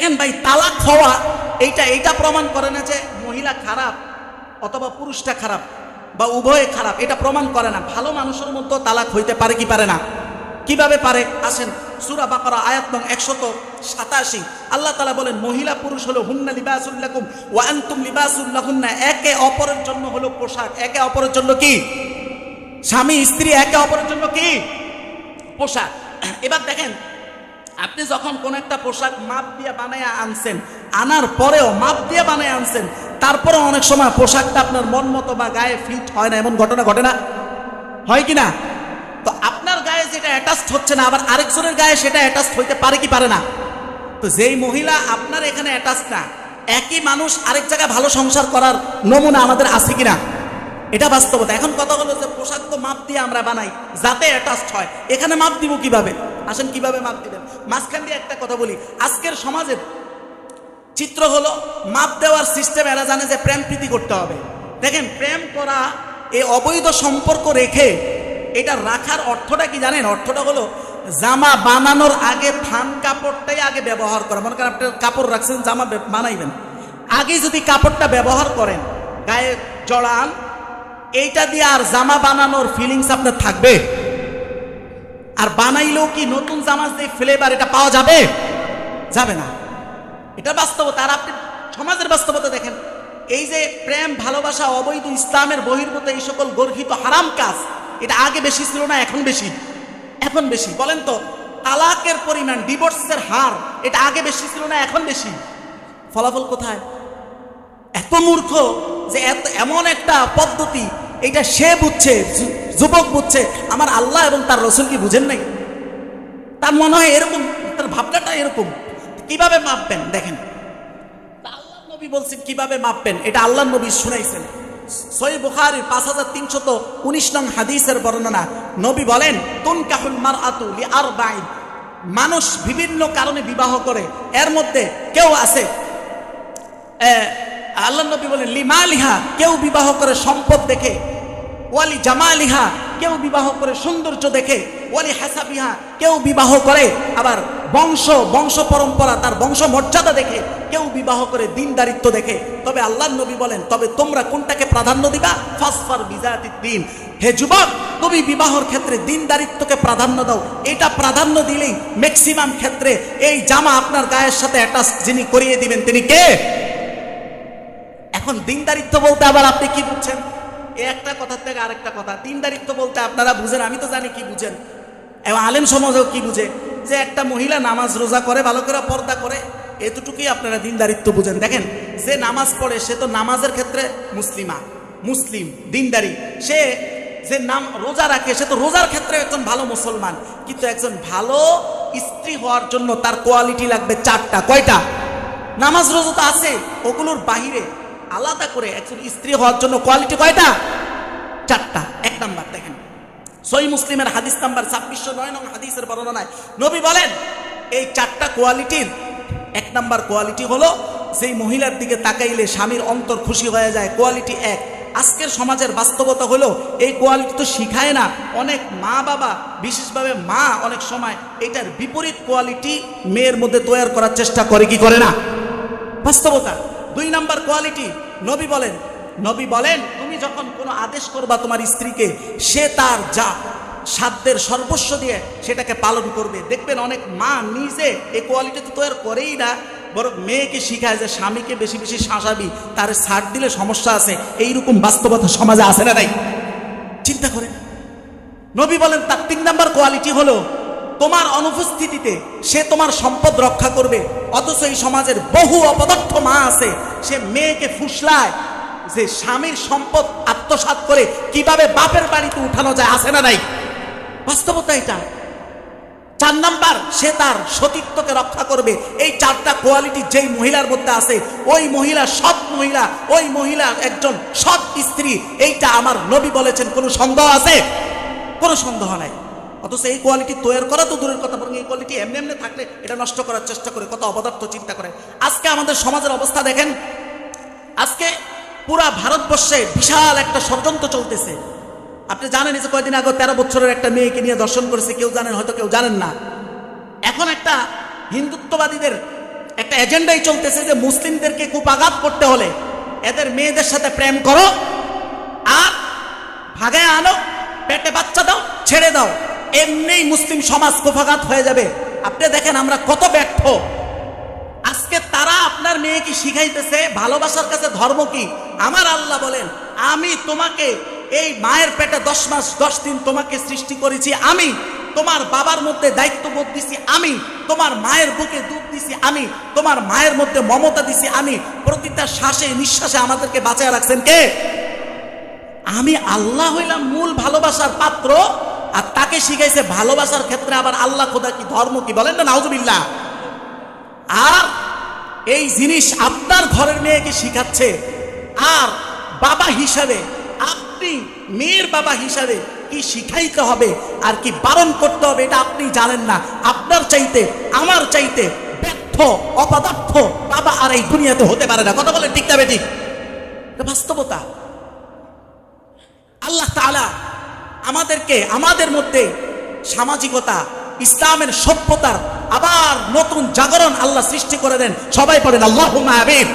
দেখেন ভাই, তালাক হওয়া এইটা প্রমাণ করে না যে মহিলা খারাপ অথবা পুরুষটা খারাপ বা উভয়ে খারাপ, এটা প্রমাণ করে না। ভালো মানুষের মধ্যে তালাক হইতে পারে কি পারে না? কিভাবে পারে? আসেন সূরা বাকারা আয়াত নং 187, আল্লাহ তাআলা বলেন মহিলা পুরুষ হলো হুন্না লিবাসুল লাকুম ওয়া আনতুম লিবাসুল লাহুন্না, একে অপরের জন্য হলো পোশাক। একে অপরের জন্য কি? স্বামী স্ত্রী একে অপরের জন্য কি? পোশাক। এবার দেখেন, আপনি যখন কোন একটা পোশাক মাপ দিয়ে বানায় আনছেন, আনার পরেও মাপ দিয়ে বানায় আনছেন, তারপরে অনেক সময় পোশাকটা আপনার মন মতো বা গায়ে ফিট হয় না, এমন ঘটনা ঘটে না? হয় কি না? তো আপনার গায়ে যেটা অ্যাটাচড হচ্ছে না, আবার আরেকজনের গায়ে সেটা অ্যাটাচড হইতে পারে কি পারে না? তো যেই মহিলা আপনার এখানে অ্যাটাচড না, একই মানুষ আরেক জায়গায় ভালো সংসার করার নমুনা আমাদের আছে কিনা? এটা বাস্তবতা। এখন কথা হলো যে পোশাক তো মাপ দিয়ে আমরা বানাই যাতে অ্যাটাচড হয়, এখানে মাপ দিব কিভাবে? আসেন কিভাবে মাপ দিবেন। মাঝখান দিয়ে একটা কথা বলি, আজকের সমাজের চিত্র হলো মাপ দেওয়ার সিস্টেম। এরা জানে যে প্রেম প্রীতি করতে হবে। দেখেন, প্রেম করা এই অবৈধ সম্পর্ক রেখে এটা রাখার অর্থটা কি জানেন? অর্থটা হলো জামা বানানোর আগে থান কাপড়টাই আগে ব্যবহার করা। মনে করেন আপনি কাপড় রাখছেন, জামা বানাইবেন, আগে যদি কাপড়টা ব্যবহার করেন, গায়ে জড়ান, এইটা দিয়ে আর জামা বানানোর ফিলিংস আপনার থাকবে? আর বানাইলেও কি নতুন জামা যে ফ্লেভার এটা পাওয়া যাবে? যাবে না। এটা বাস্তবতা। আর আপনি সমাজের বাস্তবতা দেখেন, এই যে প্রেম ভালোবাসা অবৈধ ইসলামের বহির্ভূত এই সকল গর্হিত হারাম কাজ, এটা আগে বেশি ছিল না এখন বেশি? এখন বেশি। বলেন তো, তালাকের পরিমাণ, ডিভোর্সের হার, এটা আগে বেশি ছিল না এখন বেশি? ফলাফল কোথায়? এত মূর্খ যে এমন একটা পদ্ধতি, এটা সে বুঝছে, যুবক বুঝছে, আমার আল্লাহ এবং তার রসুল কি বুঝেন নাই? তার মনে হয় এরকম, তার ভাবনাটা এরকম। কিভাবে মাপবেন? দেখেন, আল্লাহ নবী বলছেন কিভাবে মাপবেন, এটা আল্লাহ নবী শুনাইছেন। সহিহ বুখারীর 5319 নং হাদিসের বর্ণনা। নবী বলেন, তুনকাহুল মারআতু লিআরবাইন, মানুষ বিভিন্ন কারণে বিবাহ করে, এর মধ্যে কেউ আছে, আল্লাহ নবী বলেন লিমালিহা, কেউ বিবাহ করে সম্পদ দেখে, ওয়ালি জামালিহা, কেউ বিবাহ করে সৌন্দর্য দেখে, ওয়ালি হাসাবিহা, কেউ বিবাহ করে আবার বংশ পরম্পরা, তার বংশ মর্যাদা দেখে, কেউ বিবাহ করে দিনদারিত্ব দেখে। তবে আল্লাহর নবী বলেন, তবে তোমরা কোনটাকে প্রাধান্য দিবা? ফাসফার বিজাতিদ দ্বীন, হে যুবক, তুমি বিবাহর ক্ষেত্রে দিনদারিত্বকে প্রাধান্য দাও। এটা প্রাধান্য দিলেই ম্যাক্সিমাম ক্ষেত্রে এই জামা আপনার গায়ের সাথে অ্যাটাচ যিনি করিয়ে দিবেন তিনি কে? এখন দিনদারিত্ব বলতে আবার আপনি কি বুঝছেন? এই একটা কথার থেকে আরেকটা কথা। দিনদারিত্ব বলতে আপনারা বুঝেন, আমি তো জানি কি বুঝেন, এবং আলেম সমাজও কি বুঝে, যে একটা মহিলা নামাজ রোজা করে, ভালো করে পর্দা করে, এতটুকুই আপনারা দিনদারিত্ব বুঝেন। দেখেন, যে নামাজ পড়ে সে তো নামাজের ক্ষেত্রে মুসলিম দিনদারি, সে যে রোজা রাখে সে তো রোজার ক্ষেত্রে একজন ভালো মুসলমান। কিন্তু একজন ভালো স্ত্রী হওয়ার জন্য তার কোয়ালিটি লাগবে 4টা। কয়টা? নামাজ রোজা তো আছে, ওগুলোর বাহিরে আলাদা করে একজন স্ত্রী হওয়ার জন্য কোয়ালিটি কয়টা? 4টা। 1 নাম্বার দেখেন, সহিহ মুসলিমের হাদিস নাম্বার 2609 নং হাদিসের বর্ণনায় নবী বলেন, এই 4টা কোয়ালিটির 1 নাম্বার কোয়ালিটি হলো, যেই মহিলার দিকে তাকাইলে স্বামীর অন্তর খুশি হয়ে যায়। কোয়ালিটি 1। আজকের সমাজের বাস্তবতা হলো এই কোয়ালিটি তো শিখায় না। অনেক মা বাবা, বিশেষভাবে মা, অনেক সময় এটার বিপরীত কোয়ালিটি মেয়ের মধ্যে তৈরি করার চেষ্টা করে কি করে না? বাস্তবতা। 2 নাম্বার কোয়ালিটি, নবী বলেন তুমি যখন কোনো আদেশ করবা তোমার স্ত্রীকে, সে তার যা সাধ্যের সর্বস্ব দিয়ে সেটাকে পালন করবে। দেখবেন অনেক মা নিজে এই কোয়ালিটি তো তৈরি করেই না, বরং মেয়েকে শিখায় যে স্বামীকে বেশি বেশি শাসাবি, তার ছাড় দিলে সমস্যা আছে। এইরকম বাস্তবতা সমাজে আছে না নাই? চিন্তা করে। নবী বলেন তার 3 নাম্বার কোয়ালিটি হলো, তোমার অনুপস্থিতিতে সে তোমার সম্পদ রক্ষা করবে। অথচ এই সমাজের বহু অপদার্থ মা আছে, সে মেয়েকে ফুসলায় যে স্বামীর সম্পদ আত্মসাৎ করে কিভাবে বাপের বাড়িতে উঠানো যায়, আছে না নাই? বাস্তবতা এটা। 4 নাম্বার, সে তার সতীত্বকে রক্ষা করবে। এই 4টা কোয়ালিটি যেই মহিলার মধ্যে আছে, ওই মহিলা সৎ মহিলা, ওই মহিলা একজন সৎ স্ত্রী। এইটা আমার নবী বলেছেন, কোনো সন্দেহ আছে? কোনো সন্দেহ নাই। অথচ এই কোয়ালিটি তৈরি করা তো দূরের কথা, বরং এই কোয়ালিটি এমনি এমনি থাকলে এটা নষ্ট করার চেষ্টা করে, কত অপদার্থ চিন্তা করে। আজকে আমাদের সমাজের অবস্থা দেখেন, আজকে পুরা ভারতবর্ষে বিশাল একটা ষড়যন্ত্র চলতেছে। আপনি জানেন যে কয়েকদিন আগে 13 বছরের একটা মেয়েকে নিয়ে দর্শন করেছে, কেউ জানেন, হয়তো কেউ জানেন না। এখন একটা হিন্দুত্ববাদীদের একটা এজেন্ডাই চলতেছে যে মুসলিমদেরকে কুপাঘাত করতে হলে এদের মেয়েদের সাথে প্রেম করো আর ভাগায় আনো, পেটে বাচ্চা দাও, ছেড়ে দাও, এমনিই মুসলিম সমাজ কুপাঘাত হয়ে যাবে। আপনি দেখেন আমরা কত ব্যর্থ। আজকে তারা আপনার মেয়েকে শিখাইতেছে ভালোবাসার কাছে ধর্ম কি। আমার আল্লাহ বলেন, আমি তোমাকে এই মায়ের পেটে 10 মাস 10 দিন তোমাকে সৃষ্টি করেছি, আমি তোমার বাবার মধ্যে দায়িত্ববোধ দিছি, আমি তোমার মায়ের বুকে দুধ দিছি, আমি তোমার মায়ের মধ্যে মমতা দিছি, আমি প্রতিটা শ্বাসে নিঃশ্বাসে আমাদেরকে বাঁচায় রাখছেন কে? আমি আল্লাহ হইলাম মূল ভালোবাসার পাত্র, আর তাকে শিখাইছে ভালোবাসার ক্ষেত্রে আবার আল্লাহ খোদা কি, ধর্ম কি, বলেন না নাউজুবিল্লাহ। আর এই জিনিস আপনার ঘরের মেয়েকে শিখাচ্ছে, আর বাবা হিসাবে আপনি মেয়ের বাবা হিসাবে কি শিখাইতে হবে আর কি বারণ করতে হবে এটা আপনি জানেন না। আপনার চাইতে আমার চাইতে ব্যর্থ অপদার্থ বাবা আর এই দুনিয়াতে হতে পারে না। কথা বলে ঠিক না বেঠিক? এটা বাস্তবতা। আল্লাহ তাআলা আমাদেরকে আমাদের মধ্যে সামাজিকতা, ইসলামের সভ্যতার আবার নতুন জাগরণ আল্লাহ সৃষ্টি করে দেন। সবাই পড়েন আল্লাহুম্মা আমিন।